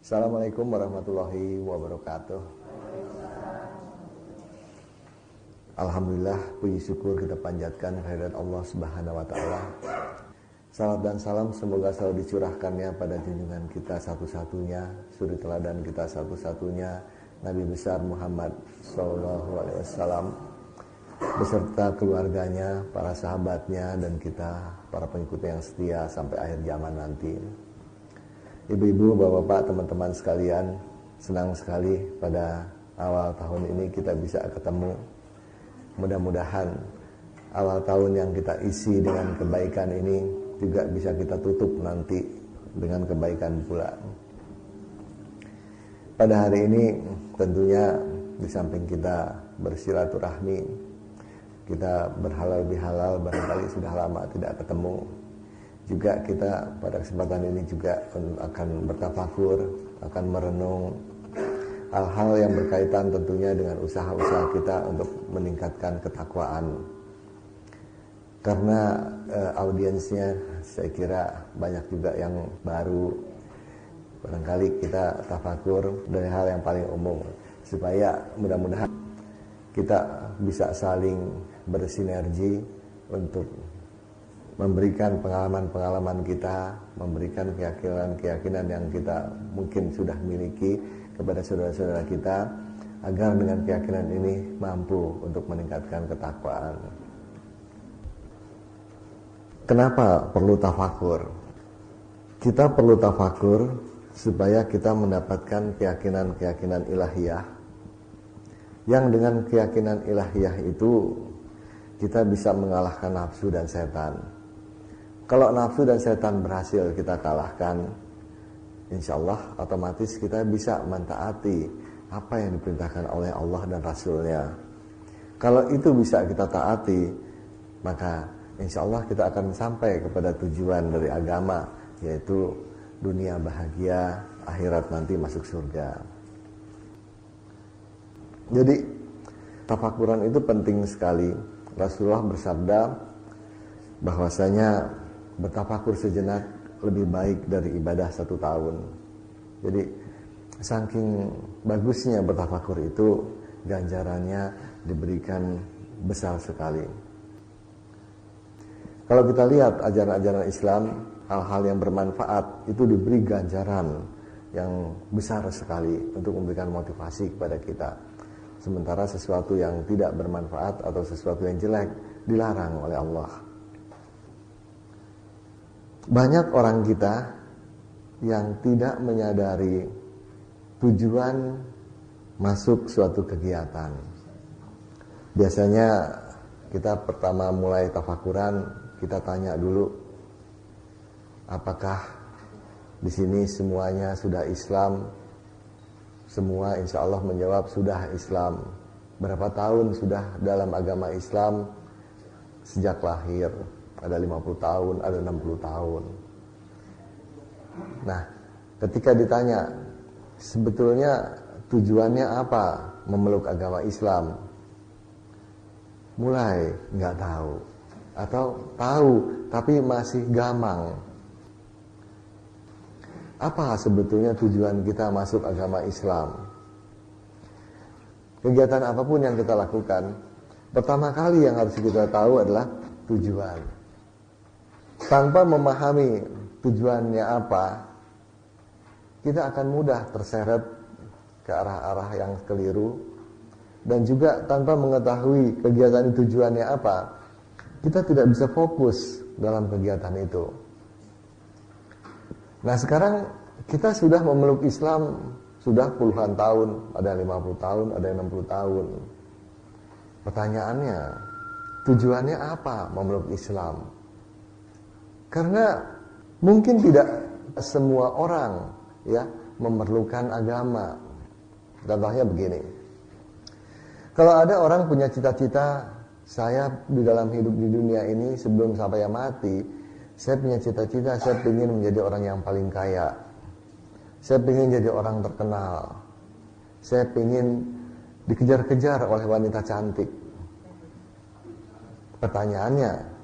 Assalamualaikum warahmatullahi wabarakatuh. Alhamdulillah, puji syukur kita panjatkan kehadirat Allah Subhanahu wa taala. Salam dan salam semoga selalu dicurahkannya pada junjungan kita satu-satunya, suri teladan kita satu-satunya, Nabi besar Muhammad sallallahu alaihi wasallam beserta keluarganya, para sahabatnya, dan kita para pengikut yang setia sampai akhir zaman nanti. Ibu-ibu, bapak-bapak, teman-teman sekalian, senang sekali pada awal tahun ini kita bisa ketemu. Mudah-mudahan awal tahun yang kita isi dengan kebaikan ini juga bisa kita tutup nanti dengan kebaikan pula. Pada hari ini tentunya di samping kita bersilaturahmi, kita berhalal bihalal, barangkali sudah lama tidak ketemu. Juga kita pada kesempatan ini juga akan bertafakur, akan merenung hal-hal yang berkaitan tentunya dengan usaha-usaha kita untuk meningkatkan ketakwaan. Karena audiensnya saya kira banyak juga yang baru. Barangkali kita tafakur dari hal yang paling umum, supaya mudah-mudahan kita bisa saling bersinergi untuk memberikan pengalaman-pengalaman kita, memberikan keyakinan-keyakinan yang kita mungkin sudah miliki kepada saudara-saudara kita, agar dengan keyakinan ini mampu untuk meningkatkan ketakwaan. Kenapa perlu tafakur? Kita perlu tafakur supaya kita mendapatkan keyakinan-keyakinan ilahiyah, yang dengan keyakinan ilahiyah itu kita bisa mengalahkan nafsu dan setan. Kalau nafsu dan setan berhasil kita kalahkan, insya Allah otomatis kita bisa mentaati apa yang diperintahkan oleh Allah dan Rasulnya. Kalau itu bisa kita taati, maka insya Allah kita akan sampai kepada tujuan dari agama, yaitu dunia bahagia, akhirat nanti masuk surga. Jadi tafakuran itu penting sekali. Rasulullah bersabda bahwasanya bertafakur sejenak lebih baik dari ibadah 1 tahun. Jadi saking bagusnya bertafakur itu, ganjarannya diberikan besar sekali. Kalau kita lihat ajaran-ajaran Islam, hal-hal yang bermanfaat itu diberi ganjaran yang besar sekali untuk memberikan motivasi kepada kita. Sementara sesuatu yang tidak bermanfaat atau sesuatu yang jelek dilarang oleh Allah. Banyak orang kita yang tidak menyadari tujuan masuk suatu kegiatan. Biasanya kita pertama mulai tafakuran, kita tanya dulu, apakah di sini semuanya sudah Islam? Semua insya Allah menjawab sudah Islam. Berapa tahun sudah dalam agama Islam? Sejak lahir. Ada 50 tahun, ada 60 tahun. Nah, ketika ditanya, sebetulnya tujuannya apa memeluk agama Islam? Mulai nggak tahu. Atau tahu, tapi masih gamang. Apa sebetulnya tujuan kita masuk agama Islam? Kegiatan apapun yang kita lakukan, pertama kali yang harus kita tahu adalah tujuan. Tanpa memahami tujuannya apa, kita akan mudah terseret ke arah-arah yang keliru. Dan juga tanpa mengetahui kegiatan tujuannya apa, kita tidak bisa fokus dalam kegiatan itu. Nah, sekarang kita sudah memeluk Islam sudah puluhan tahun, ada 50 tahun, ada 60 tahun. Pertanyaannya, tujuannya apa memeluk Islam? Karena mungkin tidak semua orang memerlukan agama. Contohnya begini. Kalau ada orang punya cita-cita, saya di dalam hidup di dunia ini sebelum sampai mati, saya punya cita-cita, saya ingin menjadi orang yang paling kaya. Saya ingin jadi orang terkenal. Saya ingin dikejar-kejar oleh wanita cantik. Pertanyaannya,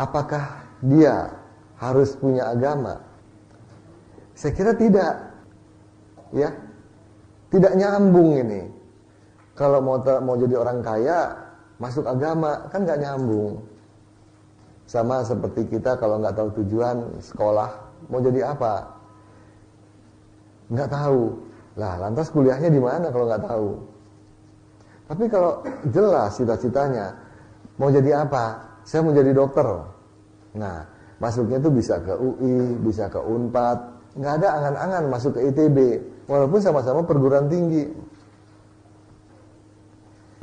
apakah dia harus punya agama? Saya kira tidak. Ya. Tidak nyambung ini. Kalau mau jadi orang kaya, masuk agama, kan nggak nyambung. Sama seperti kita kalau nggak tahu tujuan sekolah, mau jadi apa? Nggak tahu. Lah, lantas kuliahnya di mana kalau nggak tahu? Tapi kalau jelas cita-citanya, mau jadi apa? Saya mau jadi dokter. Nah, masuknya itu bisa ke UI, bisa ke Unpad. Nggak ada angan-angan masuk ke ITB, walaupun sama-sama perguruan tinggi.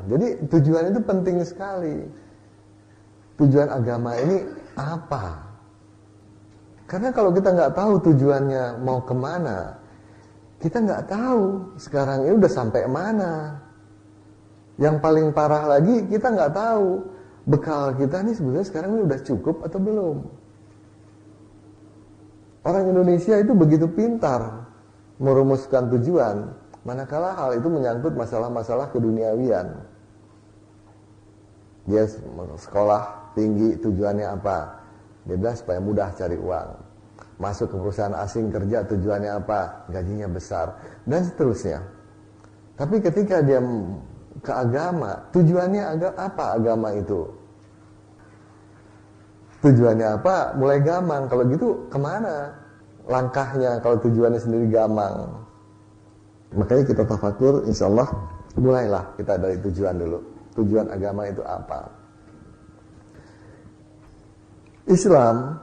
Jadi tujuan itu penting sekali. Tujuan agama ini apa? Karena kalau kita nggak tahu tujuannya mau kemana, kita nggak tahu sekarang ini udah sampai mana. Yang paling parah lagi, kita nggak tahu bekal kita nih sebenarnya sekarang ini udah cukup atau belum. Orang Indonesia itu begitu pintar merumuskan tujuan, manakala hal itu menyangkut masalah-masalah keduniawian. Dia sekolah tinggi, tujuannya apa? Dia bilang supaya mudah cari uang. Masuk ke perusahaan asing kerja, tujuannya apa? Gajinya besar, dan seterusnya. Tapi ketika dia ke agama, tujuannya apa agama itu? Tujuannya apa? Mulai gamang. Kalau gitu kemana langkahnya kalau tujuannya sendiri gamang? Makanya kita tafakur, insya Allah mulailah kita dari tujuan dulu. Tujuan agama itu apa? Islam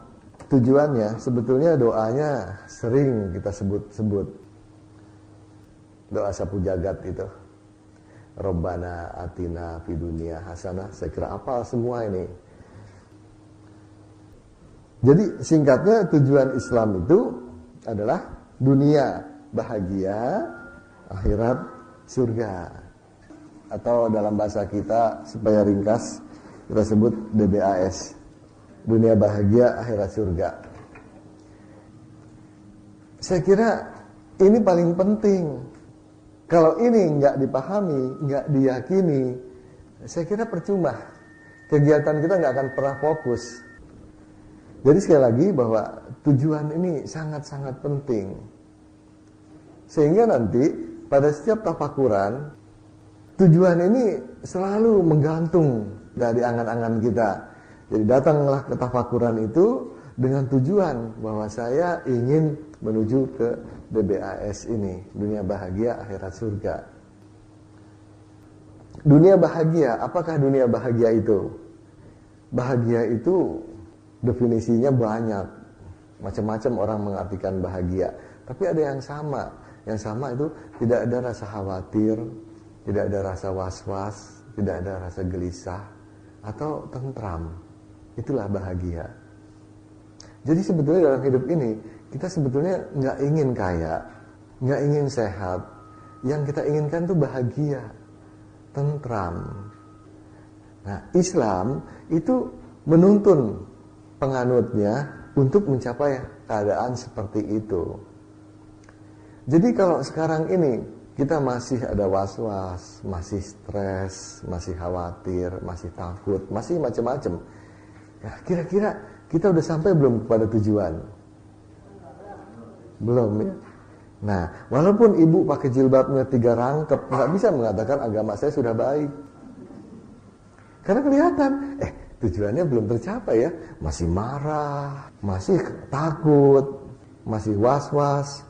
tujuannya sebetulnya doanya sering kita sebut-sebut. Doa sapu jagat itu. Rabbana atina fid dunya hasanah. Saya kira hafal semua ini. Jadi singkatnya tujuan Islam itu adalah dunia bahagia, akhirat surga. Atau dalam bahasa kita supaya ringkas kita sebut DBAS. Dunia bahagia, akhirat surga. Saya kira ini paling penting. Kalau ini nggak dipahami, nggak diyakini, saya kira percuma. Kegiatan kita nggak akan pernah fokus. Jadi sekali lagi bahwa tujuan ini sangat-sangat penting. Sehingga nanti pada setiap tafakuran, tujuan ini selalu menggantung dari angan-angan kita. Jadi datanglah ke tafakuran itu dengan tujuan bahwa saya ingin menuju ke DBAS ini, dunia bahagia akhirat surga. Dunia bahagia, apakah dunia bahagia itu? Bahagia itu definisinya banyak. Macam-macam orang mengartikan bahagia. Tapi ada yang sama. Yang sama itu tidak ada rasa khawatir, tidak ada rasa was-was, tidak ada rasa gelisah, atau tentram. Itulah bahagia. Jadi sebetulnya dalam hidup ini, kita sebetulnya nggak ingin kaya, nggak ingin sehat. Yang kita inginkan itu bahagia, tentram. Nah, Islam itu menuntun penganutnya untuk mencapai keadaan seperti itu. Jadi kalau sekarang ini kita masih ada was-was, masih stres, masih khawatir, masih takut, masih macam-macam. Nah, kira-kira kita udah sampai belum kepada tujuan? Belum ya? Nah, walaupun ibu pakai jilbabnya 3 rangkep, nggak bisa mengatakan agama saya sudah baik. Karena kelihatan, tujuannya belum tercapai ya. Masih marah, masih takut, masih was-was.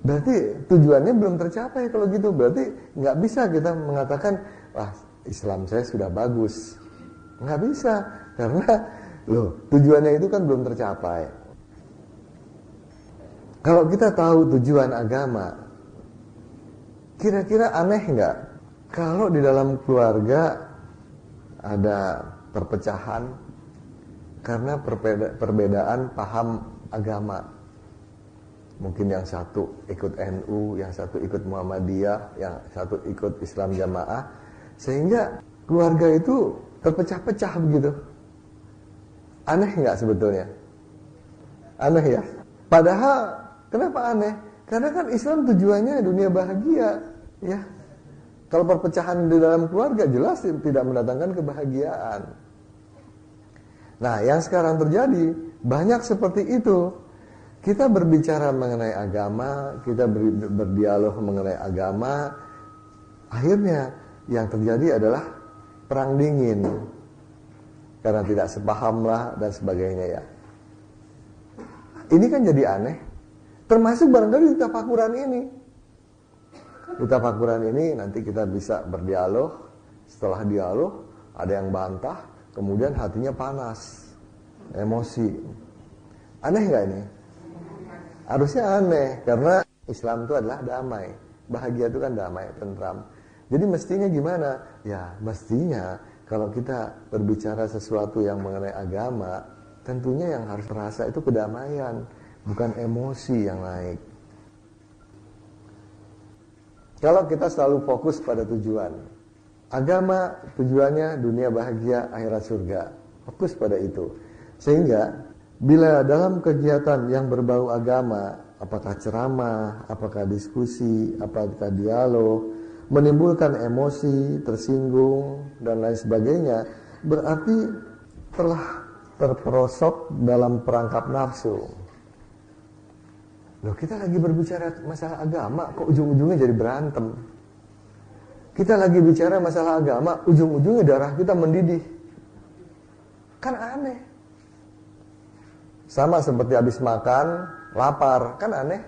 Berarti tujuannya belum tercapai kalau gitu. Berarti nggak bisa kita mengatakan, wah Islam saya sudah bagus. Nggak bisa. Karena tujuannya itu kan belum tercapai. Kalau kita tahu tujuan agama, kira-kira aneh nggak kalau di dalam keluarga ada perpecahan karena perbedaan paham agama. Mungkin yang satu ikut NU, yang satu ikut Muhammadiyah, yang satu ikut Islam Jamaah, sehingga keluarga itu terpecah-pecah begitu. Aneh nggak sebetulnya? Aneh ya? Padahal kenapa aneh? Karena kan Islam tujuannya dunia bahagia, ya. Kalau perpecahan di dalam keluarga jelas tidak mendatangkan kebahagiaan. Nah, yang sekarang terjadi banyak seperti itu. Kita berbicara mengenai agama, kita berdialog mengenai agama, akhirnya yang terjadi adalah perang dingin. Karena tidak sepaham lah dan sebagainya ya. Ini kan jadi aneh. Termasuk barangkali di tafakuran ini. Di tafakuran ini nanti kita bisa berdialog. Setelah dialog, ada yang bantah, kemudian hatinya panas, emosi. Aneh nggak ini? Harusnya aneh, karena Islam itu adalah damai. Bahagia itu kan damai, tentram. Jadi mestinya gimana? Ya mestinya kalau kita berbicara sesuatu yang mengenai agama, tentunya yang harus terasa itu kedamaian, bukan emosi yang naik. Kalau kita selalu fokus pada tujuan, agama tujuannya dunia bahagia, akhirat surga. Fokus pada itu. Sehingga bila dalam kegiatan yang berbau agama, apakah ceramah, apakah diskusi, apakah dialog, menimbulkan emosi, tersinggung, dan lain sebagainya, berarti telah terperosok dalam perangkap nafsu. Loh, kita lagi berbicara masalah agama, kok ujung-ujungnya jadi berantem? Kita lagi bicara masalah agama, ujung-ujungnya darah kita mendidih. Kan aneh. Sama seperti habis makan, lapar, kan aneh.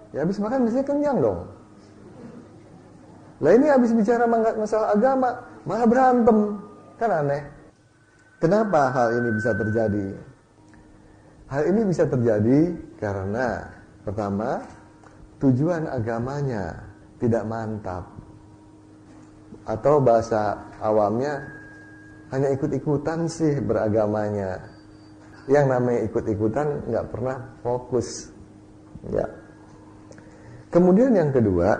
Ya habis makan biasanya kenyang dong. Lah ini habis bicara masalah agama, malah berantem. Kan aneh. Kenapa hal ini bisa terjadi? Hal ini bisa terjadi karena pertama, tujuan agamanya tidak mantap. Atau bahasa awamnya, hanya ikut-ikutan sih beragamanya. Yang namanya ikut-ikutan nggak pernah fokus. Ya. Kemudian yang kedua,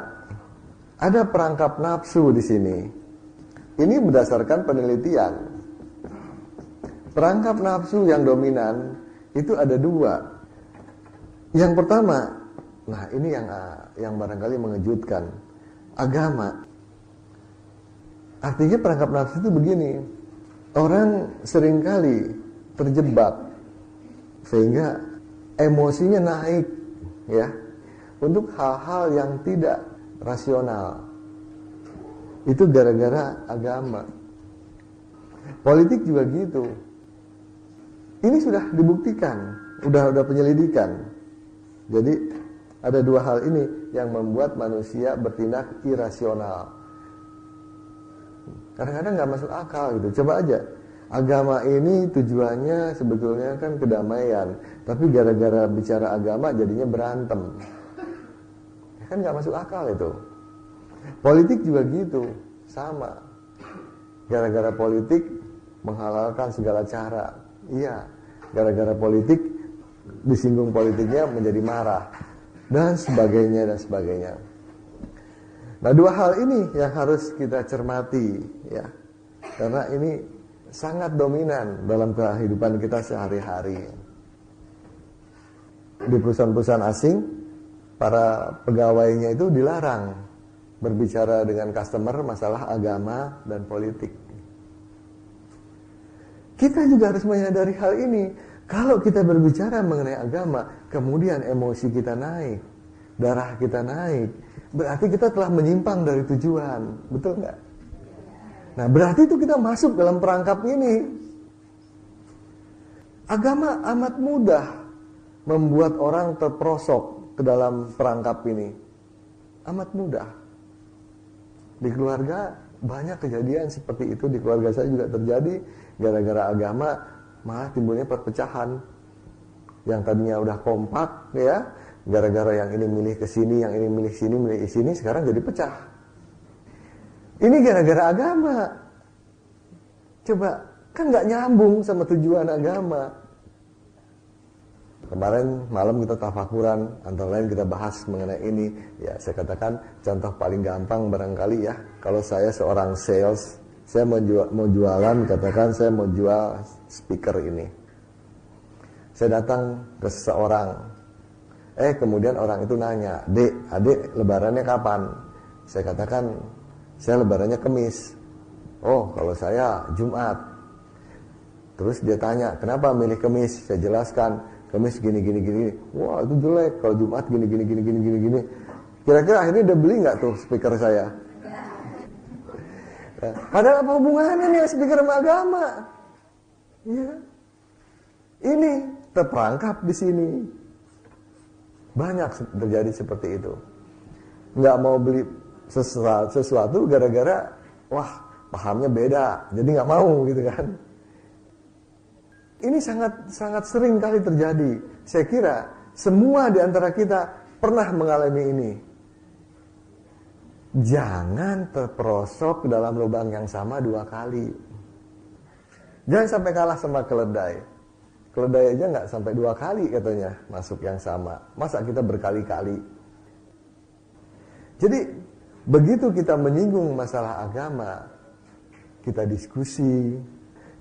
ada perangkap nafsu di sini. Ini berdasarkan penelitian. Perangkap nafsu yang dominan itu ada dua. Yang pertama, nah ini yang barangkali mengejutkan. Agama. Artinya perangkap nafsu itu begini. Orang seringkali terjebak sehingga emosinya naik ya untuk hal-hal yang tidak rasional. Itu gara-gara agama. Politik juga gitu. Ini sudah dibuktikan, udah penyelidikan. Jadi ada dua hal ini yang membuat manusia bertindak irasional. Kadang-kadang nggak masuk akal gitu. Coba aja, agama ini tujuannya sebetulnya kan kedamaian, tapi gara-gara bicara agama jadinya berantem. Kan nggak masuk akal itu. Politik juga gitu, sama. Gara-gara politik menghalalkan segala cara. Iya, gara-gara politik disinggung politiknya menjadi marah dan sebagainya dan sebagainya. Nah, dua hal ini yang harus kita cermati ya. Karena ini sangat dominan dalam kehidupan kita sehari-hari. Di perusahaan-perusahaan asing, para pegawainya itu dilarang berbicara dengan customer masalah agama dan politik. Kita juga harus menyadari hal ini. Kalau kita berbicara mengenai agama, kemudian emosi kita naik, darah kita naik, berarti kita telah menyimpang dari tujuan. Betul nggak? Nah, berarti itu kita masuk dalam perangkap ini. Agama amat mudah membuat orang terperosok ke dalam perangkap ini. Amat mudah. Di keluarga banyak kejadian seperti itu. Di keluarga saya juga terjadi. Gara-gara agama malah timbulnya perpecahan. Yang tadinya udah kompak ya, gara-gara yang ini milih ke sini, yang ini milih sini, milih sini, sekarang jadi pecah. Ini gara-gara agama. Coba, kan nggak nyambung sama tujuan agama. Kemarin malam kita tafakuran, antara lain kita bahas mengenai ini. Ya, saya katakan contoh paling gampang barangkali ya. Kalau saya seorang sales, saya mau jualan, katakan saya mau jual speaker ini. Saya datang ke seseorang. Kemudian orang itu nanya, adik lebarannya kapan? Saya katakan, saya lebarannya Kamis. Oh, kalau saya Jumat. Terus dia tanya, kenapa milih Kamis? Saya jelaskan, Kamis gini. Wah, itu jelek. Kalau Jumat gini. Kira-kira akhirnya udah beli nggak tuh speaker saya? Nah, padahal apa hubungannya nih speaker sama agama? Ya. Ini terperangkap di sini. Banyak terjadi seperti itu. Nggak mau beli sesuatu gara-gara, wah, pahamnya beda, jadi nggak mau gitu kan. Ini sangat sering kali terjadi. Saya kira semua di antara kita pernah mengalami ini. Jangan terperosok dalam lubang yang sama 2 kali. Jangan sampai kalah sama keledai. Keledai aja nggak sampai 2 kali katanya masuk yang sama. Masa kita berkali-kali? Jadi begitu kita menyinggung masalah agama, kita diskusi,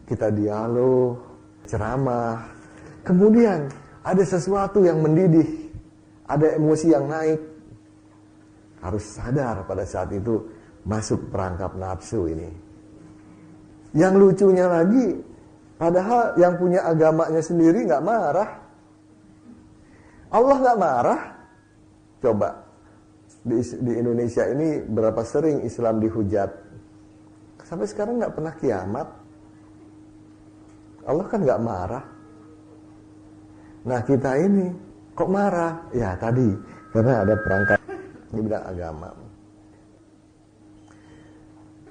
kita dialog, ceramah, kemudian ada sesuatu yang mendidih, ada emosi yang naik, harus sadar pada saat itu masuk perangkap nafsu ini. Yang lucunya lagi, padahal yang punya agamanya sendiri nggak marah. Allah nggak marah. Coba di Indonesia ini berapa sering Islam dihujat? Sampai sekarang nggak pernah kiamat. Allah kan nggak marah. Nah kita ini kok marah? Ya tadi karena ada perangkap di bidang agama.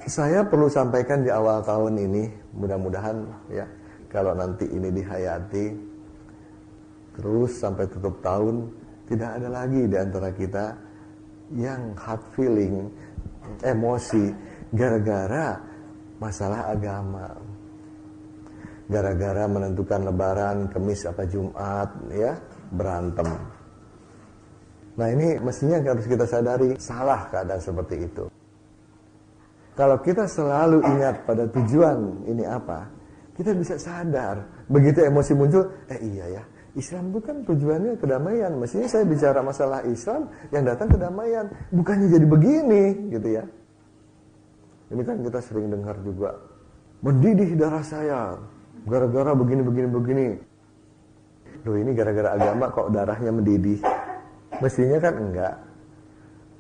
Saya perlu sampaikan di awal tahun ini, mudah-mudahan ya, kalau nanti ini dihayati terus sampai tutup tahun, tidak ada lagi di antara kita yang hard feeling, emosi gara-gara masalah agama. Gara-gara menentukan lebaran, Kamis apa Jumat, ya, berantem. Nah ini mestinya harus kita sadari, salah keadaan seperti itu. Kalau kita selalu ingat pada tujuan ini apa, kita bisa sadar. Begitu emosi muncul, iya ya, Islam itu kan tujuannya kedamaian. Mestinya saya bicara masalah Islam, yang datang kedamaian. Bukannya jadi begini, gitu ya. Ini kan kita sering dengar juga, mendidih darah saya, gara-gara begini. Loh ini gara-gara agama kok darahnya mendidih? Mestinya kan enggak.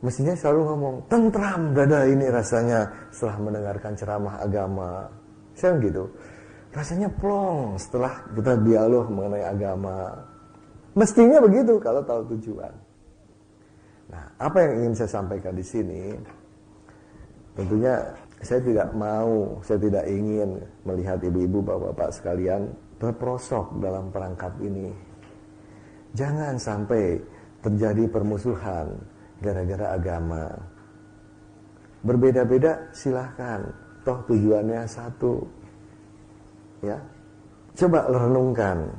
Mestinya selalu ngomong, tentram dada ini rasanya setelah mendengarkan ceramah agama. Saya gitu. Rasanya plong setelah kita dialog mengenai agama. Mestinya begitu kalau tahu tujuan. Nah, apa yang ingin saya sampaikan di sini? Tentunya saya tidak ingin melihat ibu-ibu, bapak-bapak sekalian terperosok dalam perangkap ini. Jangan sampai terjadi permusuhan gara-gara agama. Berbeda-beda silahkan, toh tujuannya satu. Ya, coba renungkan.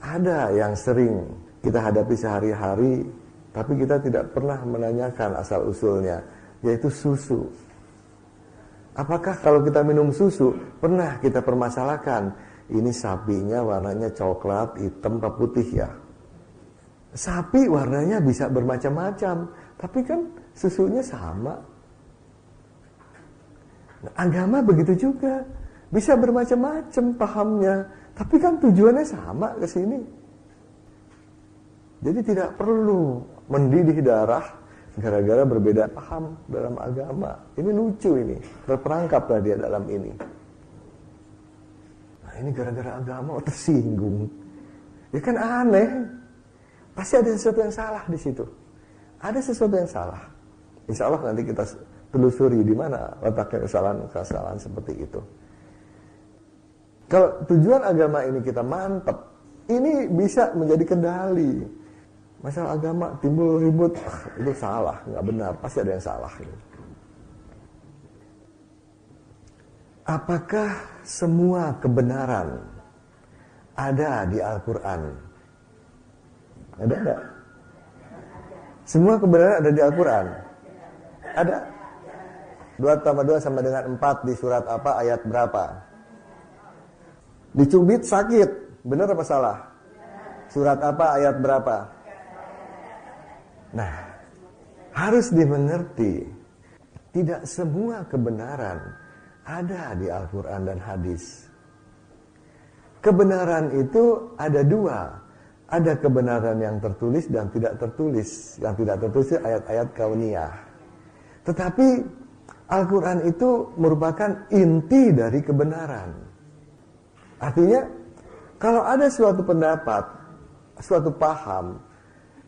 Ada yang sering kita hadapi sehari-hari, tapi kita tidak pernah menanyakan asal-usulnya, yaitu susu. Apakah kalau kita minum susu, pernah kita permasalahkan, ini sapinya warnanya coklat, hitam, atau putih ya? Sapi warnanya bisa bermacam-macam, tapi kan susunya sama. Nah, agama begitu juga, bisa bermacam-macam pahamnya, tapi kan tujuannya sama ke sini. Jadi tidak perlu mendidih darah gara-gara berbeda paham dalam agama. Ini lucu ini, terperangkaplah dia dalam ini. Nah ini gara-gara agama tersinggung. Ya kan aneh. Pasti ada sesuatu yang salah di situ. Ada sesuatu yang salah. Insya Allah nanti kita telusuri di mana letaknya kesalahan seperti itu. Kalau tujuan agama ini kita mantap, ini bisa menjadi kendali. Masalah agama timbul ribut, itu salah, nggak benar. Pasti ada yang salah. Apakah semua kebenaran ada di Al-Quran? Ada enggak? Semua kebenaran ada di Al-Quran? Ada. 2 tambah 2 sama dengan 4 di surat apa, ayat berapa? Dicubit sakit, benar apa salah? Surat apa, ayat berapa? Nah, harus dimengerti, tidak semua kebenaran ada di Al-Quran dan hadis. kebenaran itu ada dua. Ada kebenaran yang tertulis dan tidak tertulis. Yang tidak tertulis itu ayat-ayat kauniyah. Tetapi Al-Quran itu merupakan inti dari kebenaran. Artinya, kalau ada suatu pendapat, suatu paham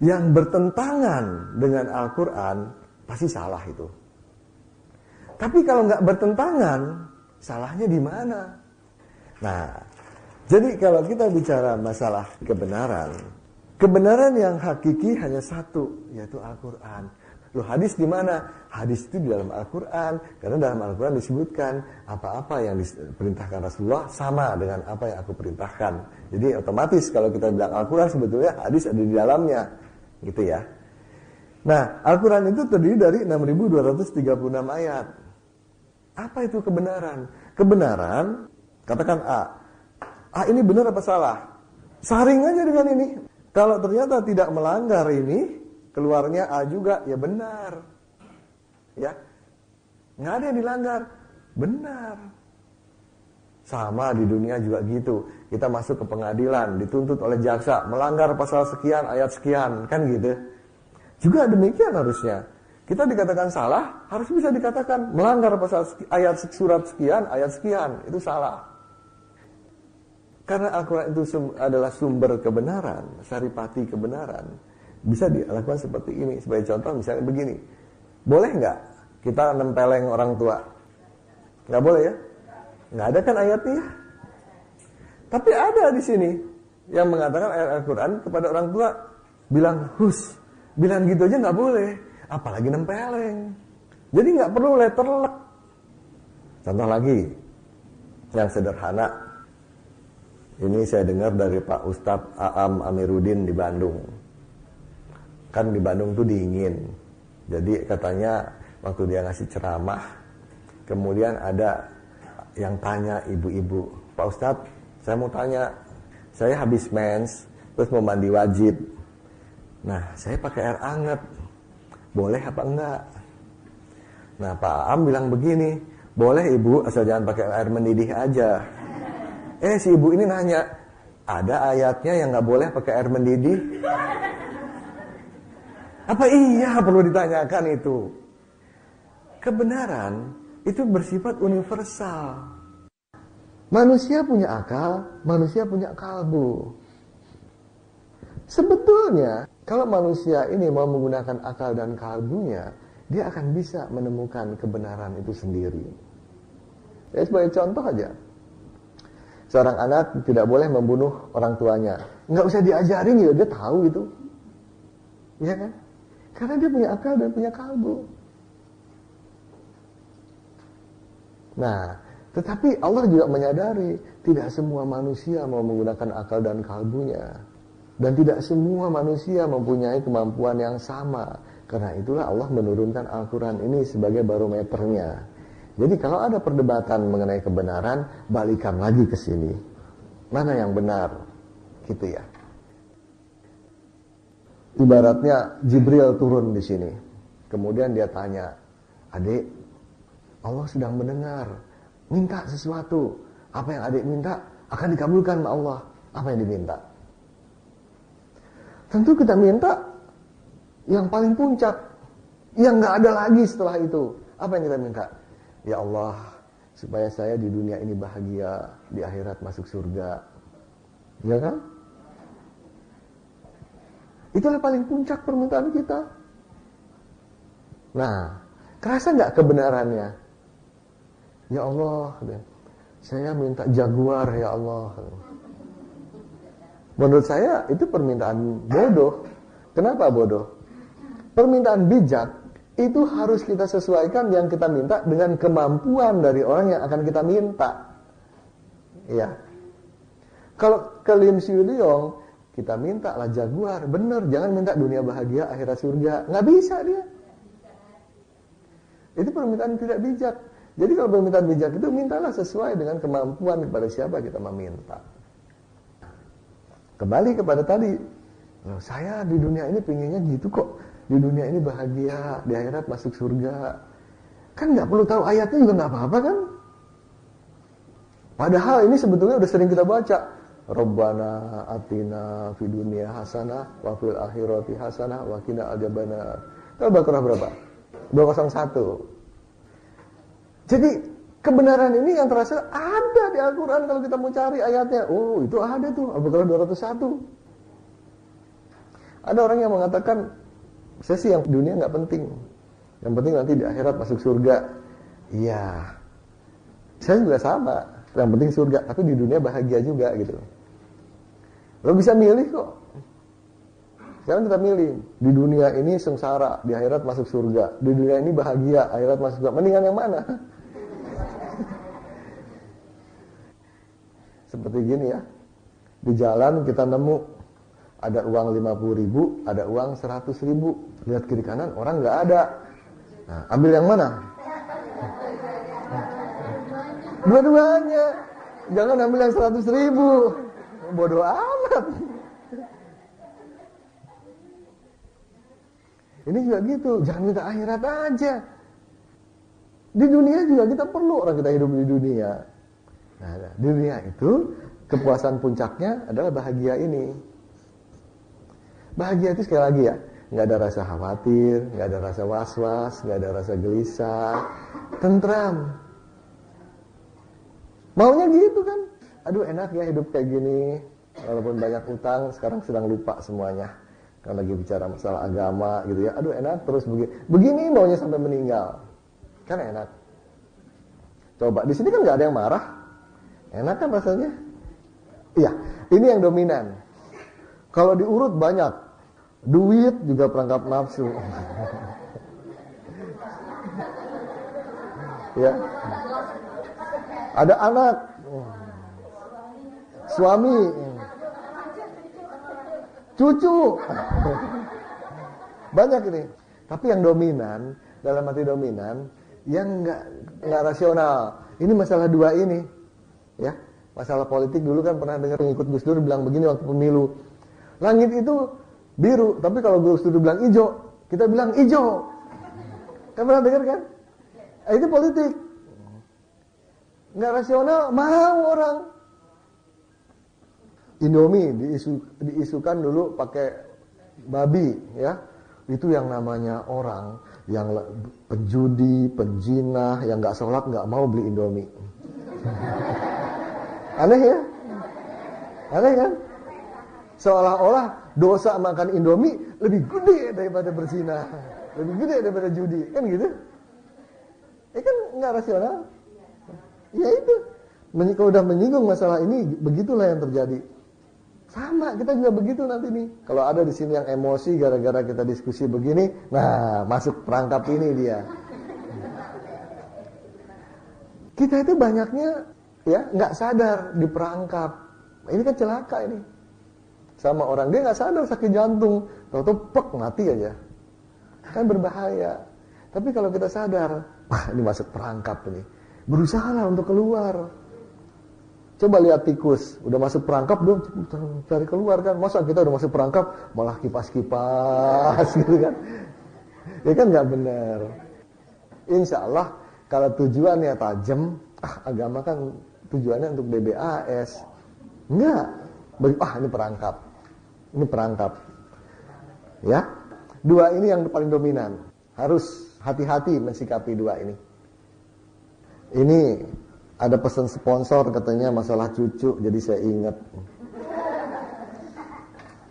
yang bertentangan dengan Al-Quran, pasti salah itu. Tapi kalau nggak bertentangan, salahnya di mana? Nah, jadi kalau kita bicara masalah kebenaran, kebenaran yang hakiki hanya satu, yaitu Al-Quran. Loh, hadis di mana? Hadis itu di dalam Al-Quran, karena dalam Al-Quran disebutkan apa-apa yang diperintahkan Rasulullah sama dengan apa yang aku perintahkan. Jadi otomatis kalau kita bilang Al-Quran, sebetulnya hadis ada di dalamnya, gitu ya. Nah, Al-Quran itu terdiri dari 6.236 ayat. Apa itu kebenaran? Kebenaran, katakan A. A ini benar apa salah? Saring aja dengan ini. Kalau ternyata tidak melanggar ini, keluarnya A juga, ya benar. Ya, nggak ada yang dilanggar, benar. Sama di dunia juga gitu. Kita masuk ke pengadilan, dituntut oleh jaksa, melanggar pasal sekian, ayat sekian, kan gitu. Juga demikian harusnya. Kita dikatakan salah, harus bisa dikatakan melanggar pasal ayat surat sekian, ayat sekian, itu salah. Karena Al-Quran itu adalah sumber kebenaran, saripati kebenaran. Bisa dilakukan seperti ini. Sebagai contoh misalnya begini. Boleh nggak kita nempeleng orang tua? Nggak boleh ya? Nggak ada kan ayatnya? Tapi ada di sini yang mengatakan ayat Al-Quran kepada orang tua bilang hus. Bilang gitu aja nggak boleh. Apalagi nempeleng. Jadi nggak perlu letterlek. Contoh lagi yang sederhana. Ini saya dengar dari Pak Ustadz Aam Amiruddin di Bandung. Kan di Bandung tuh dingin. Jadi katanya waktu dia ngasih ceramah, kemudian ada yang tanya ibu-ibu, Pak Ustadz, saya mau tanya, saya habis mens, terus mau mandi wajib. Nah, saya pakai air hangat, boleh apa enggak? Nah, Pak Aam bilang begini, boleh ibu, asal jangan pakai air mendidih aja. Si ibu ini nanya, ada ayatnya yang nggak boleh pakai air mendidih? Apa iya perlu ditanyakan itu? Kebenaran itu bersifat universal. Manusia punya akal, manusia punya kalbu. Sebetulnya, kalau manusia ini mau menggunakan akal dan kalbunya, dia akan bisa menemukan kebenaran itu sendiri. Ya, sebagai contoh aja. Seorang anak tidak boleh membunuh orang tuanya. Nggak usah diajarin ya, dia tahu itu. Iya kan? Karena dia punya akal dan punya kalbu. Nah, tetapi Allah juga menyadari tidak semua manusia mau menggunakan akal dan kalbunya. Dan tidak semua manusia mempunyai kemampuan yang sama. Karena itulah Allah menurunkan Al-Quran ini sebagai barometernya. Jadi kalau ada perdebatan mengenai kebenaran, balikan lagi ke sini. Mana yang benar? Gitu ya. Ibaratnya Jibril turun di sini. Kemudian dia tanya, adik, Allah sedang mendengar. Minta sesuatu. Apa yang adik minta akan dikabulkan sama Allah. Apa yang diminta? Tentu kita minta yang paling puncak. Yang gak ada lagi setelah itu. Apa yang kita minta? Ya Allah, supaya saya di dunia ini bahagia, di akhirat masuk surga. Ya kan? Itulah paling puncak permintaan kita. Nah, kerasa nggak kebenarannya? Ya Allah, saya minta jaguar ya Allah. Menurut saya itu permintaan bodoh. Kenapa bodoh? Permintaan bijak itu harus kita sesuaikan yang kita minta dengan kemampuan dari orang yang akan kita minta. Ya. Kalau ke Lim Siu Liong, kita minta lah jaguar. Bener, jangan minta dunia bahagia, akhirat surga. Nggak bisa dia. Itu permintaan tidak bijak. Jadi kalau permintaan bijak itu, mintalah sesuai dengan kemampuan kepada siapa kita meminta. Kembali kepada tadi. Saya di dunia ini pengennya gitu kok. Di dunia ini bahagia, di akhirat masuk surga. Kan nggak perlu tahu ayatnya juga nggak apa-apa kan? Padahal ini sebetulnya udah sering kita baca. Rabbana atina fid dunya hasanah wa fil akhirati hasanah wa qina adzabannar. Al-Baqarah berapa? 201. Jadi kebenaran ini yang terasa ada di Al-Quran kalau kita mau cari ayatnya. Oh, itu ada tuh, Al-Baqarah 201. Ada orang yang mengatakan, saya sih yang dunia nggak penting. Yang penting nanti di akhirat masuk surga. Iya, saya juga sama. Yang penting surga, tapi di dunia bahagia juga gitu. Lo bisa milih kok. Sekarang kita milih. Di dunia ini sengsara, di akhirat masuk surga. Di dunia ini bahagia, akhirat masuk surga. Mendingan yang mana? Seperti gini ya. Di jalan kita nemu ada uang 50.000, ada uang 100.000. Lihat kiri kanan, orang nggak ada. Nah, ambil yang mana? Dua-duanya. Jangan ambil yang 100.000. Bodoh amat. Ini juga gitu. Jangan minta akhirat aja. Di dunia juga kita perlu orang kita hidup di dunia. Nah, di dunia itu kepuasan puncaknya adalah bahagia ini. Bahagia itu sekali lagi ya, nggak ada rasa khawatir, nggak ada rasa was-was, nggak ada rasa gelisah, tentram. Maunya gitu kan? Aduh enak ya hidup kayak gini, walaupun banyak utang, sekarang sedang lupa semuanya. Kalau lagi bicara masalah agama gitu ya, aduh enak terus begini maunya sampai meninggal, kan enak. Coba di sini kan nggak ada yang marah, enak kan rasanya? Iya, ini yang dominan. Kalau diurut banyak, duit juga perangkap nafsu. Ya. Ada anak, suami, cucu, banyak ini. Tapi yang dominan, dalam arti dominan, yang nggak rasional. Ini masalah dua ini, ya. Masalah politik dulu kan pernah dengar pengikut Gus Dur bilang begini waktu pemilu. Langit itu biru, tapi kalau Gus Dur bilang hijau, kita bilang hijau. Kan pernah dengar kan? Itu politik. Nggak rasional, mau orang. Indomie diisukan dulu pakai babi, ya. Itu yang namanya orang yang penjudi, penjinah, yang nggak sholat nggak mau beli Indomie. Aneh ya? Aneh kan? Seolah-olah dosa makan Indomie lebih gede daripada berzina, lebih gede daripada judi, kan gitu? Kan nggak rasional. Ya itu. Kalau udah menyinggung masalah ini, begitulah yang terjadi. Sama, kita juga begitu nanti nih. Kalau ada di sini yang emosi gara-gara kita diskusi begini, nah masuk perangkap ini dia. Kita itu banyaknya ya nggak sadar diperangkap. Ini kan celaka ini. Sama orang dia nggak sadar sakit jantung, tahu-tahu pek mati aja. Kan berbahaya. Tapi kalau kita sadar, wah ini masuk perangkap ini. Berusahalah untuk keluar. Coba lihat tikus, udah masuk perangkap dong, cari keluar kan. Masa kita udah masuk perangkap malah kipas-kipas gitu kan. Ya kan nggak benar. Insya Allah kalau tujuannya tajam, agama kan tujuannya untuk BBAS. Enggak. Ini perangkap. Ini perangkap. Ya. Dua ini yang paling dominan. Harus hati-hati mensikapi dua ini. Ini ada pesan sponsor katanya masalah cucu, jadi saya ingat.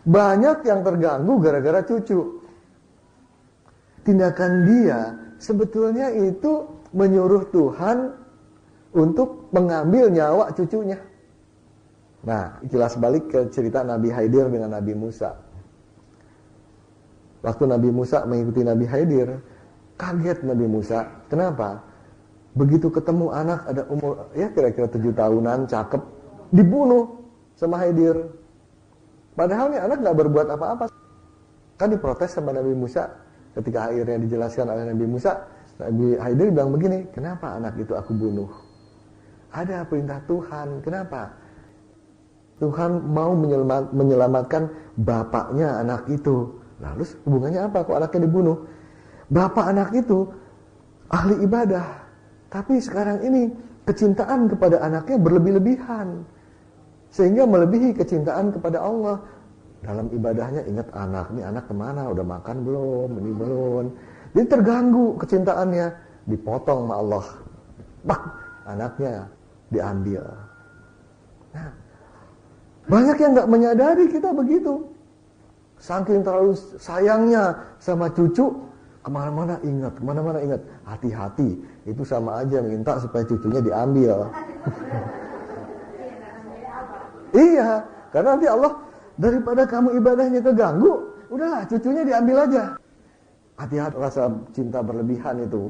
Banyak yang terganggu gara-gara cucu. Tindakan dia sebetulnya itu menyuruh Tuhan untuk mengambil nyawa cucunya. Nah, jelas balik ke cerita Nabi Khidir dengan Nabi Musa. Waktu Nabi Musa mengikuti Nabi Khidir, kaget Nabi Musa. Kenapa? Begitu ketemu anak ada umur ya kira-kira 7 tahunan, cakep, dibunuh sama Khidir. Padahal nih anak nggak berbuat apa-apa. Kan diprotes sama Nabi Musa. Ketika akhirnya dijelaskan oleh Nabi Musa, Nabi Khidir bilang begini, kenapa anak itu aku bunuh? Ada perintah Tuhan, kenapa? Tuhan mau menyelamatkan bapaknya anak itu. Lalu hubungannya apa kok anaknya dibunuh? Bapak anak itu ahli ibadah. Tapi sekarang ini kecintaan kepada anaknya berlebih-lebihan. Sehingga melebihi kecintaan kepada Allah. Dalam ibadahnya ingat anak, ini anak kemana, udah makan belum, ini belum. Jadi terganggu kecintaannya, dipotong sama Allah. Bak, anaknya diambil. Nah, banyak yang gak menyadari kita begitu. Saking terlalu sayangnya sama cucu, kemana-mana ingat, hati-hati. Itu sama aja minta supaya cucunya diambil. Iya, karena nanti Allah, daripada kamu ibadahnya keganggu, udahlah cucunya diambil aja. Hati-hati rasa cinta berlebihan itu.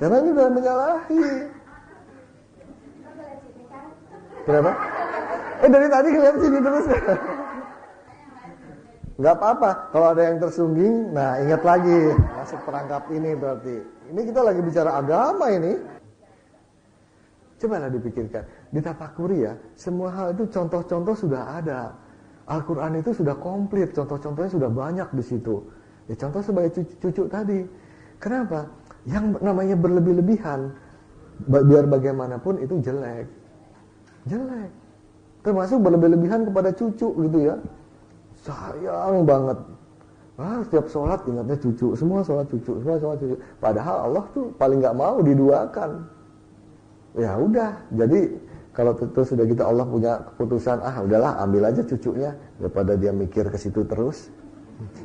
Karena ini udah menyalahi. Kenapa? Dari tadi kelihatan sini terus. Nggak apa-apa, kalau ada yang tersungging, nah ingat lagi, masuk perangkap ini berarti. Ini kita lagi bicara agama ini. Cobalah dipikirkan, ditafakuri ya, semua hal itu contoh-contoh sudah ada. Al-Quran itu sudah komplit, contoh-contohnya sudah banyak di situ. Ya contoh sebagai cucu tadi. Kenapa? Yang namanya berlebih-lebihan, biar bagaimanapun itu jelek. Jelek. Termasuk berlebih-lebihan kepada cucu gitu ya. Sayang banget. Setiap sholat ingatnya cucu, semua sholat cucu. Padahal Allah tuh paling nggak mau diduakan. Ya udah, jadi kalau itu sudah gitu Allah punya keputusan, udahlah ambil aja cucunya daripada dia mikir ke situ terus.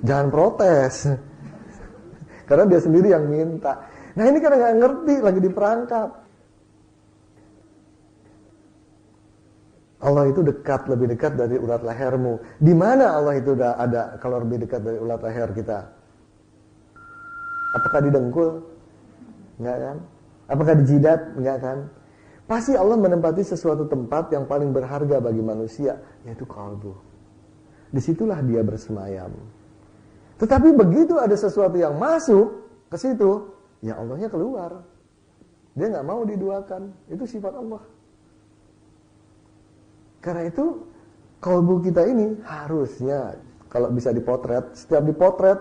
Jangan protes. Karena dia sendiri yang minta. Nah ini karena nggak ngerti, lagi diperangkap. Allah itu dekat, lebih dekat dari urat lehermu. Di mana Allah itu udah ada kalau lebih dekat dari urat leher kita? Apakah di dengkul? Enggak kan? Apakah di jidat? Enggak kan? Pasti Allah menempati sesuatu tempat yang paling berharga bagi manusia, yaitu kalbu. Disitulah dia bersemayam. Tetapi begitu ada sesuatu yang masuk ke situ, ya Allahnya keluar. Dia nggak mau diduakan. Itu sifat Allah. Karena itu kalbu kita ini harusnya kalau bisa dipotret, setiap dipotret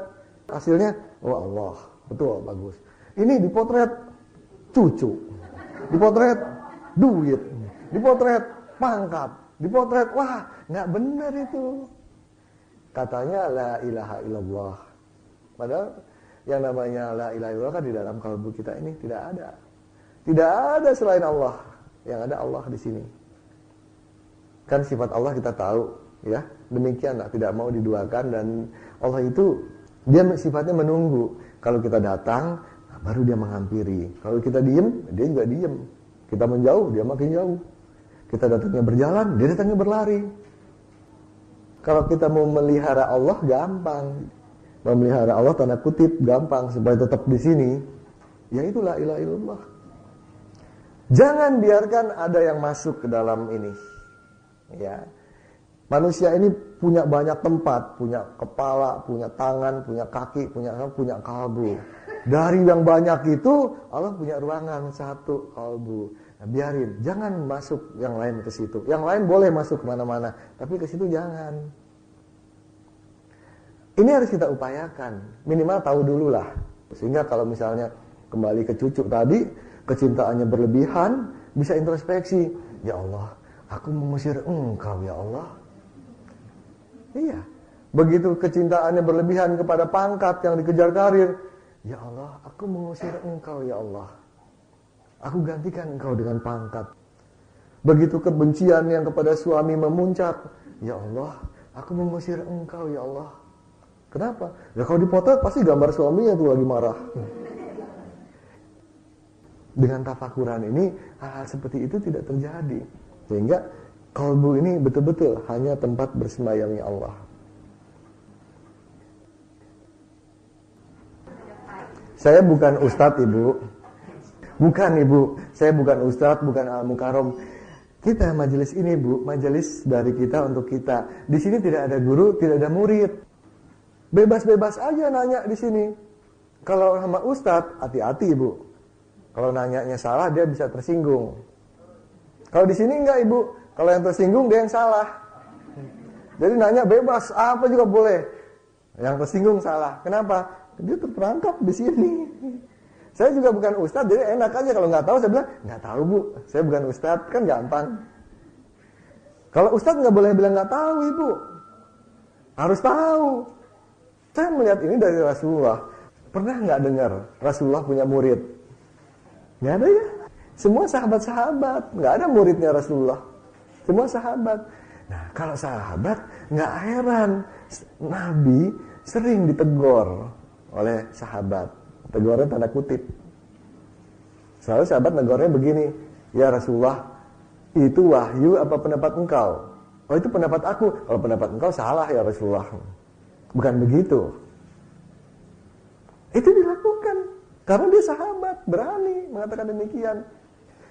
hasilnya, Allah, betul, bagus. Ini dipotret cucu, dipotret duit, dipotret pangkat, dipotret, nggak benar itu. Katanya la ilaha illallah. Padahal yang namanya la ilaha illallah kan di dalam kalbu kita ini tidak ada. Tidak ada selain Allah. Yang ada Allah di sini. Kan sifat Allah kita tahu, ya. Demikianlah, tidak mau diduakan, dan Allah itu dia sifatnya menunggu. Kalau kita datang, baru dia menghampiri. Kalau kita diem, dia juga diem. Kita menjauh, dia makin jauh. Kita datangnya berjalan, dia datangnya berlari. Kalau kita mau melihara Allah, gampang. Memelihara Allah tanda kutip gampang supaya tetap di sini. Ya itulah la ilaha illallah. Jangan biarkan ada yang masuk ke dalam ini. Ya. Manusia ini punya banyak tempat, punya kepala, punya tangan, punya kaki, punya kalbu. Dari yang banyak itu Allah punya ruangan satu, kalbu. Nah, biarin, jangan masuk yang lain ke situ. Yang lain boleh masuk kemana-mana, tapi ke situ jangan. Ini harus kita upayakan, minimal tahu dulu lah. Sehingga kalau misalnya kembali ke cucu tadi, kecintaannya berlebihan, bisa introspeksi. Ya Allah, aku mengusir Engkau ya Allah. Iya, begitu kecintaannya berlebihan kepada pangkat yang dikejar karir. Ya Allah, aku mengusir Engkau ya Allah. Aku gantikan Engkau dengan pangkat. Begitu kebencian yang kepada suami memuncak. Ya Allah, aku mengusir Engkau ya Allah. Kenapa? Ya kalau dipotret pasti gambar suaminya tuh lagi marah. Dengan tafakuran ini, hal-hal seperti itu tidak terjadi. Sehingga kalbu ini betul-betul hanya tempat bersembayangnya Allah. Saya bukan ustadz, Ibu. Bukan, Ibu. Saya bukan ustadz, bukan al-mukarram. Kita majelis ini, Bu, majelis dari kita untuk kita. Di sini tidak ada guru, tidak ada murid. Bebas-bebas aja nanya di sini. Kalau sama ustadz, hati-hati, Ibu. Kalau nanyanya salah, dia bisa tersinggung. Kalau di sini enggak, Ibu. Kalau yang tersinggung, dia yang salah. Jadi nanya bebas, apa juga boleh. Yang tersinggung salah. Kenapa? Dia terperangkap di sini. Saya juga bukan ustadz, jadi enak aja. Kalau nggak tahu, saya bilang, nggak tahu Bu, saya bukan ustadz, kan gampang. Kalau ustadz nggak boleh bilang nggak tahu, ibu. Harus tahu. Saya melihat ini dari Rasulullah. Pernah nggak dengar Rasulullah punya murid? Nggak ada ya. Semua sahabat-sahabat. Nggak ada muridnya Rasulullah. Semua sahabat. Nah, kalau sahabat, nggak heran. Nabi sering ditegur oleh sahabat. Tegurnya tanda kutip. Selalu sahabat negornya begini. Ya Rasulullah, itu wahyu apa pendapat engkau? Oh, itu pendapat aku. Kalau pendapat engkau salah ya Rasulullah. Bukan begitu. Itu dilakukan. Karena dia sahabat, berani mengatakan demikian.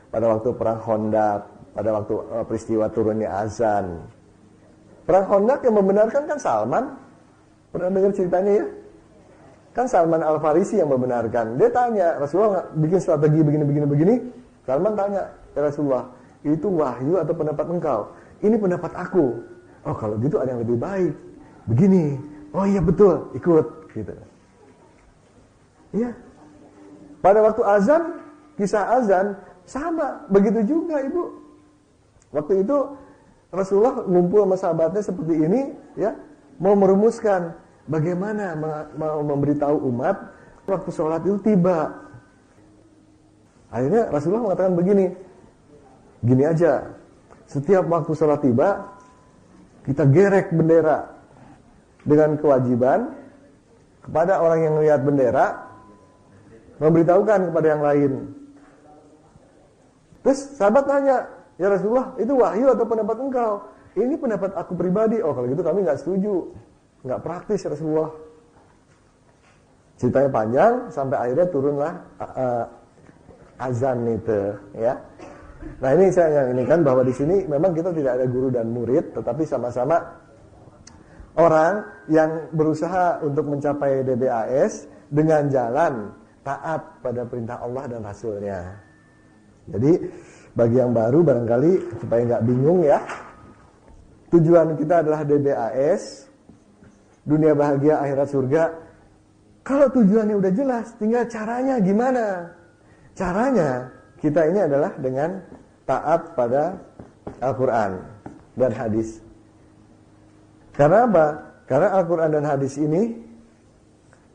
Pada waktu perang Khandaq, pada waktu peristiwa turunnya azan. Perang Khandaq yang membenarkan kan Salman. Pernah dengar ceritanya ya? Kan Salman Al-Farisi yang membenarkan. Dia tanya, Rasulullah bikin strategi begini. Salman tanya, ya Rasulullah, itu wahyu atau pendapat engkau? Ini pendapat aku. Oh, kalau gitu ada yang lebih baik. Begini. Oh iya betul, ikut. Gitu. Iya. Pada waktu azan, kisah azan, sama. Begitu juga ibu. Waktu itu Rasulullah ngumpul sama sahabatnya seperti ini, ya, mau merumuskan bagaimana mau memberitahu umat waktu sholat itu tiba. Akhirnya Rasulullah mengatakan begini, gini aja, setiap waktu sholat tiba, kita gerek bendera dengan kewajiban kepada orang yang melihat bendera, memberitahukan kepada yang lain. Terus sahabat tanya, ya Rasulullah, itu wahyu atau pendapat engkau? Ini pendapat aku pribadi. Oh, kalau gitu kami nggak setuju. Nggak praktis Rasulullah. Ceritanya panjang sampai akhirnya turunlah azan itu, ya. Nah, ini saya yang ini kan bahwa di sini memang kita tidak ada guru dan murid, tetapi sama-sama orang yang berusaha untuk mencapai DBAS dengan jalan taat pada perintah Allah dan Rasulnya. Jadi bagi yang baru barangkali supaya nggak bingung ya, tujuan kita adalah DBAS, dunia bahagia akhirat surga. Kalau tujuannya udah jelas, tinggal caranya gimana? Caranya kita ini adalah dengan taat pada Al-Quran dan hadis. Karena apa? Karena Al-Quran dan hadis ini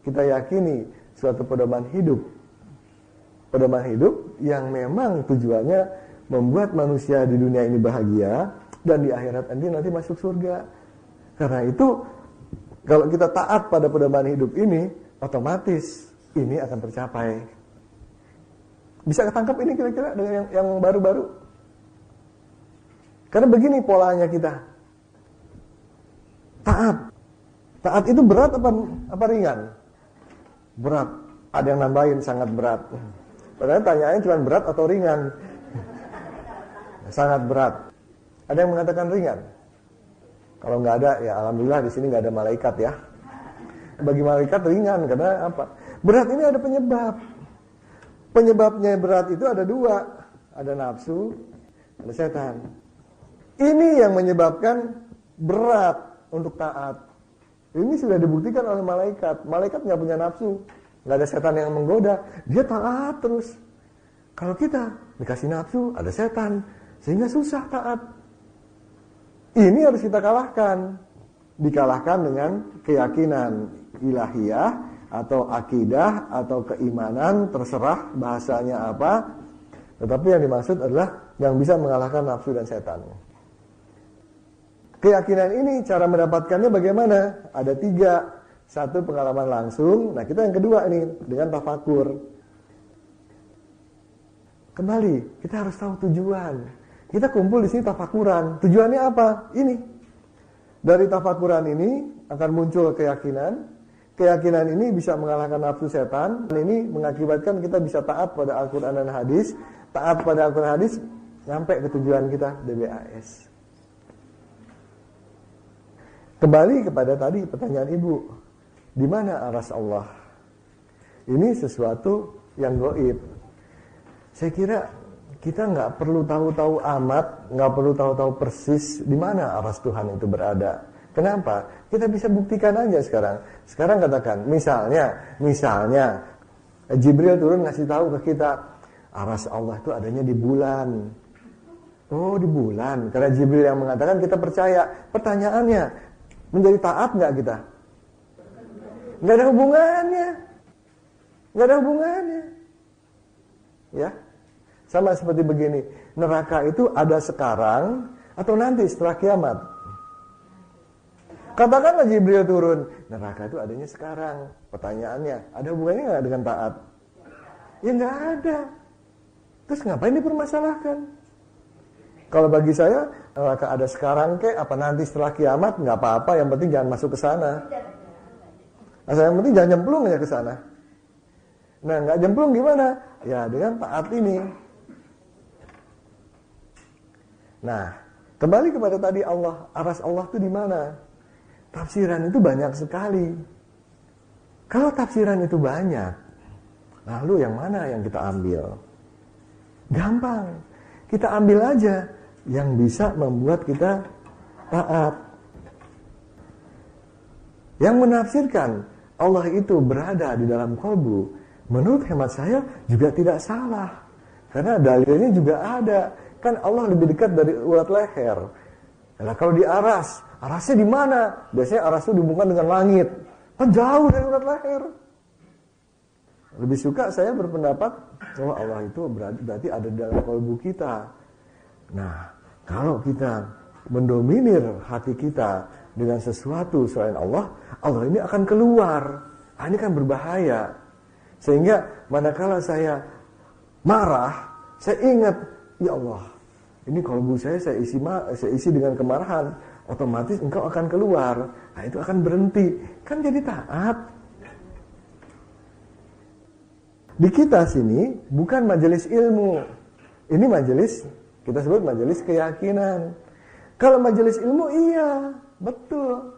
kita yakini suatu pedoman hidup. Pedoman hidup yang memang tujuannya membuat manusia di dunia ini bahagia dan di akhirat nanti masuk surga. Karena itu kalau kita taat pada pedoman hidup ini, otomatis ini akan tercapai. Bisa ketangkap ini kira-kira dengan yang baru-baru? Karena begini polanya kita. Taat. Taat itu berat apa ringan? Berat. Ada yang nambahin sangat berat. Padahal tanyaannya cuma berat atau ringan. Sangat berat. Ada yang mengatakan ringan? Kalau nggak ada, ya alhamdulillah di sini nggak ada malaikat ya. Bagi malaikat ringan karena apa? Berat ini ada penyebab. Penyebabnya berat itu ada dua, ada nafsu, ada setan. Ini yang menyebabkan berat untuk taat. Ini sudah dibuktikan oleh malaikat. Malaikat nggak punya nafsu, nggak ada setan yang menggoda, dia taat terus. Kalau kita dikasih nafsu, ada setan, sehingga susah taat. Ini harus kita kalahkan. Dikalahkan dengan keyakinan ilahiyah atau akidah atau keimanan, terserah bahasanya apa. Tetapi yang dimaksud adalah yang bisa mengalahkan nafsu dan setan. Keyakinan ini cara mendapatkannya bagaimana? Ada 3. 1 pengalaman langsung. Nah, kita yang kedua ini dengan tafakur. Kembali, kita harus tahu tujuan. Kita kumpul di sini tafakuran. Tujuannya apa? Ini. Dari tafakuran ini akan muncul keyakinan. Keyakinan ini bisa mengalahkan nafsu setan. Dan ini mengakibatkan kita bisa taat pada Al-Quran dan hadis. Taat pada Al-Quran dan hadis sampai ke tujuan kita DBAS. Kembali kepada tadi pertanyaan ibu, di mana aras Allah? Ini sesuatu yang gaib. Saya kira kita nggak perlu tahu-tahu amat, nggak perlu tahu-tahu persis di mana aras Tuhan itu berada. Kenapa? Kita bisa buktikan aja sekarang. Sekarang katakan, misalnya Jibril turun ngasih tahu ke kita, aras Allah itu adanya di bulan. Oh, di bulan. Karena Jibril yang mengatakan, kita percaya. Pertanyaannya, menjadi taat nggak kita? Nggak ada hubungannya. Nggak ada hubungannya. Ya, sama seperti begini. Neraka itu ada sekarang atau nanti setelah kiamat? Katakanlah Jibril turun, neraka itu adanya sekarang. Pertanyaannya, ada hubungannya nggak dengan taat? Ya nggak ada. Terus ngapain dipermasalahkan? Kalau bagi saya, neraka ada sekarang apa nanti setelah kiamat, nggak apa-apa. Yang penting jangan masuk ke sana. Asal yang penting jangan nyemplung aja ke sana. Nah, nggak nyemplung gimana? Ya dengan taat ini. Nah, kembali kepada tadi Allah, aras Allah itu di mana? Tafsiran itu banyak sekali. Kalau tafsiran itu banyak, lalu yang mana yang kita ambil? Gampang. Kita ambil aja yang bisa membuat kita taat. Yang menafsirkan Allah itu berada di dalam kalbu, menurut hemat saya juga tidak salah. Karena dalilnya juga ada. Kan Allah lebih dekat dari urat leher. Nah, kalau di aras, arasnya di mana? Biasanya aras itu dihubungkan dengan langit. Kan jauh dari urat leher. Lebih suka saya berpendapat bahwa Allah itu berarti ada di dalam kalbu kita. Nah, kalau kita mendominir hati kita dengan sesuatu selain Allah, Allah ini akan keluar. Nah, ini kan berbahaya. Sehingga manakala saya marah, saya ingat, ya Allah, ini kalbu saya isi dengan kemarahan, otomatis engkau akan keluar. Nah, itu akan berhenti. Kan jadi taat. Di kita sini bukan majelis ilmu. Ini majelis, kita sebut majelis keyakinan. Kalau majelis ilmu, iya, betul.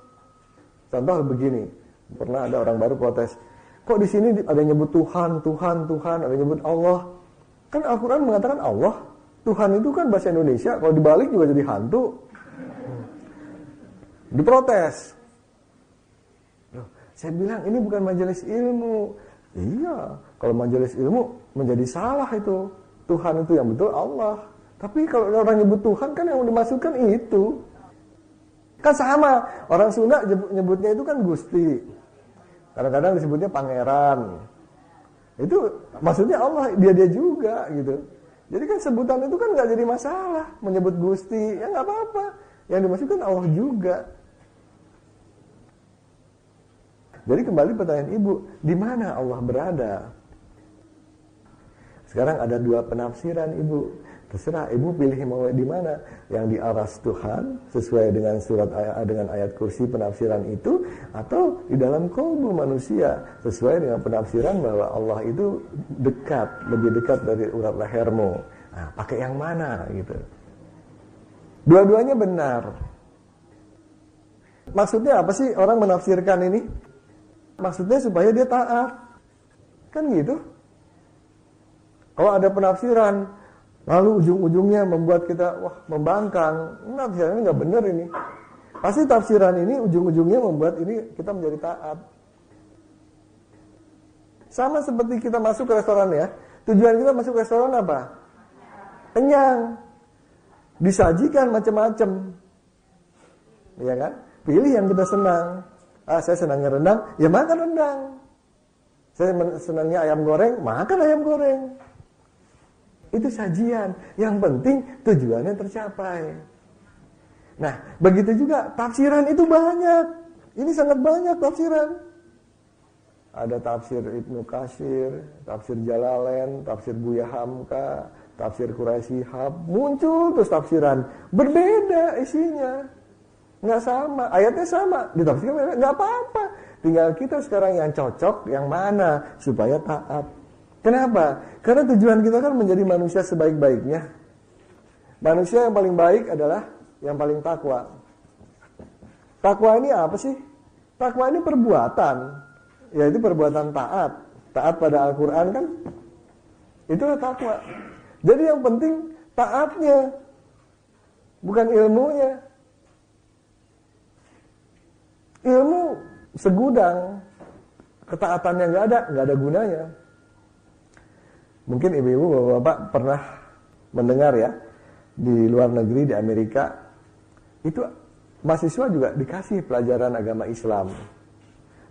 Contoh begini, pernah ada orang baru protes, kok di sini ada yang nyebut Tuhan, ada yang nyebut Allah. Kan Al-Quran mengatakan Allah. Tuhan itu kan bahasa Indonesia, kalau dibalik juga jadi hantu. Diprotes. Loh, saya bilang ini bukan majelis ilmu. Iya, kalau majelis ilmu menjadi salah itu. Tuhan itu yang betul Allah. Tapi kalau orang nyebut Tuhan kan yang dimaksudkan itu. Kan sama, orang Sunda nyebutnya itu kan Gusti. Kadang-kadang disebutnya Pangeran. Itu maksudnya Allah, dia juga gitu. Jadi kan sebutan itu kan nggak jadi masalah. Menyebut Gusti, ya nggak apa-apa. Yang dimaksudkan Allah juga. Jadi kembali pertanyaan ibu, di mana Allah berada? Sekarang ada dua penafsiran ibu. Terserah ibu pilih mau di mana. Yang di aras Tuhan sesuai dengan dengan ayat kursi penafsiran itu, atau di dalam kalbu manusia sesuai dengan penafsiran bahwa Allah itu dekat, lebih dekat dari urat lehermu. Nah, pakai yang mana gitu? Dua-duanya benar. Maksudnya apa sih orang menafsirkan ini? Maksudnya supaya dia taat. Kan gitu. Kalau ada penafsiran lalu ujung-ujungnya membuat kita membangkang, tafsiran ini nggak benar ini. Pasti tafsiran ini ujung-ujungnya membuat ini kita menjadi taat. Sama seperti kita masuk ke restoran ya. Tujuan kita masuk ke restoran apa? Kenyang. Disajikan macam-macam. Iya kan? Pilih yang kita senang. Saya senangnya rendang, ya makan rendang. Saya senangnya ayam goreng, makan ayam goreng. Itu sajian. Yang penting tujuannya tercapai. Nah, begitu juga tafsiran itu banyak. Ini sangat banyak tafsiran. Ada tafsir Ibnu Katsir, tafsir Jalalain, tafsir Buya Hamka, tafsir Quraisy Shihab. Muncul terus tafsiran. Berbeda isinya. Nggak sama. Ayatnya sama. Ditafsirkan beda. Nggak apa-apa. Tinggal kita sekarang yang cocok, yang mana. Supaya taat. Kenapa? Karena tujuan kita kan menjadi manusia sebaik-baiknya. Manusia yang paling baik adalah yang paling takwa. Takwa ini apa sih? Takwa ini perbuatan. Yaitu perbuatan taat. Taat pada Al-Quran kan. Itulah takwa. Jadi yang penting taatnya. Bukan ilmunya. Ilmu segudang. Ketaatannya nggak ada gunanya. Mungkin ibu-ibu, bapak-bapak pernah mendengar ya, di luar negeri, di Amerika, itu mahasiswa juga dikasih pelajaran agama Islam.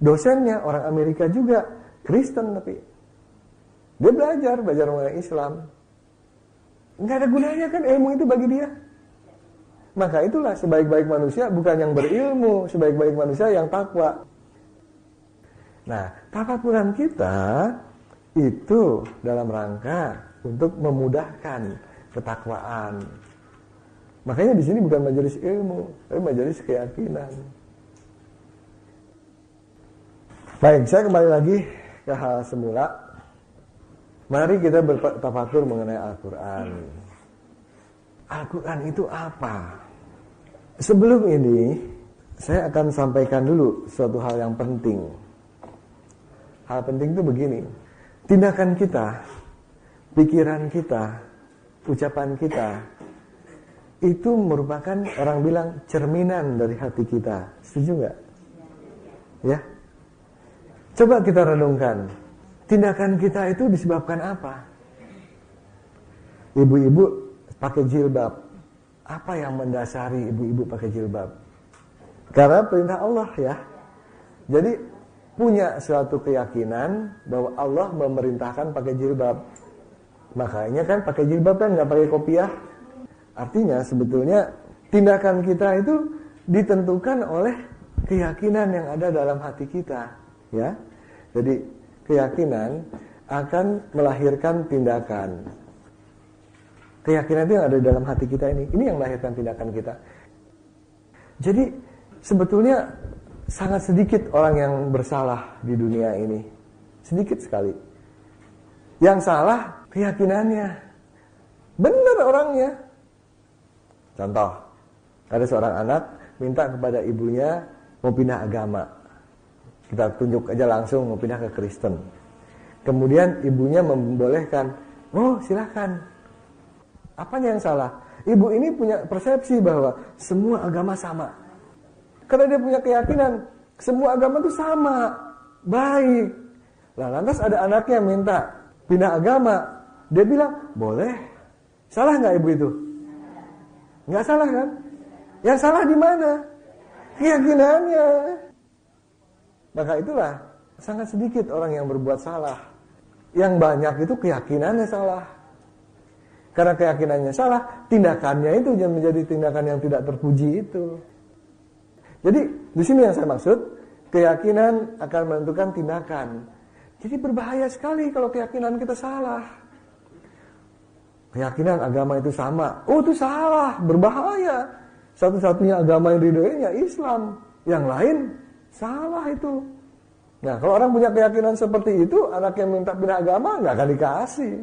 Dosennya orang Amerika juga, Kristen tapi dia belajar mengenai Islam. Nggak ada gunanya kan ilmu itu bagi dia. Maka itulah sebaik-baik manusia bukan yang berilmu, sebaik-baik manusia yang takwa. Nah, tafakuran kita itu dalam rangka untuk memudahkan ketakwaan. Makanya di sini bukan majelis ilmu, tapi majelis keyakinan. Baik, saya kembali lagi ke hal semula. Mari kita bertafakur mengenai Al-Quran. Al-Quran itu apa? Sebelum ini, saya akan sampaikan dulu suatu hal yang penting. Hal penting itu begini. Tindakan kita, pikiran kita, ucapan kita, itu merupakan orang bilang cerminan dari hati kita. Setuju nggak? Ya. Coba kita renungkan. Tindakan kita itu disebabkan apa? Ibu-ibu pakai jilbab. Apa yang mendasari ibu-ibu pakai jilbab? Karena perintah Allah ya. Jadi punya suatu keyakinan bahwa Allah memerintahkan pakai jilbab. Makanya kan pakai jilbab kan nggak pakai kopiah. Artinya sebetulnya tindakan kita itu ditentukan oleh keyakinan yang ada dalam hati kita, ya. Jadi keyakinan akan melahirkan tindakan. Keyakinan itu yang ada dalam hati kita ini yang melahirkan tindakan kita. Jadi sebetulnya sangat sedikit orang yang bersalah di dunia ini. Sedikit sekali. Yang salah keyakinannya. Benar orangnya. Contoh, ada seorang anak minta kepada ibunya mau pindah agama. Kita tunjuk aja langsung mau pindah ke Kristen. Kemudian ibunya membolehkan, oh silahkan. Apanya yang salah? Ibu ini punya persepsi bahwa semua agama sama. Karena dia punya keyakinan, semua agama itu sama, baik. Nah, lantas ada anaknya minta pindah agama. Dia bilang, boleh. Salah nggak ibu itu? Nggak salah kan? Yang salah di mana? Keyakinannya. Maka itulah, sangat sedikit orang yang berbuat salah. Yang banyak itu keyakinannya salah. Karena keyakinannya salah, tindakannya itu yang menjadi tindakan yang tidak terpuji itu. Jadi, di sini yang saya maksud, keyakinan akan menentukan tindakan. Jadi berbahaya sekali kalau keyakinan kita salah. Keyakinan agama itu sama. Oh, itu salah, berbahaya. Satu-satunya agama yang diridhoinya Islam. Yang lain salah itu. Nah, kalau orang punya keyakinan seperti itu, anak yang minta pindah agama nggak akan dikasih.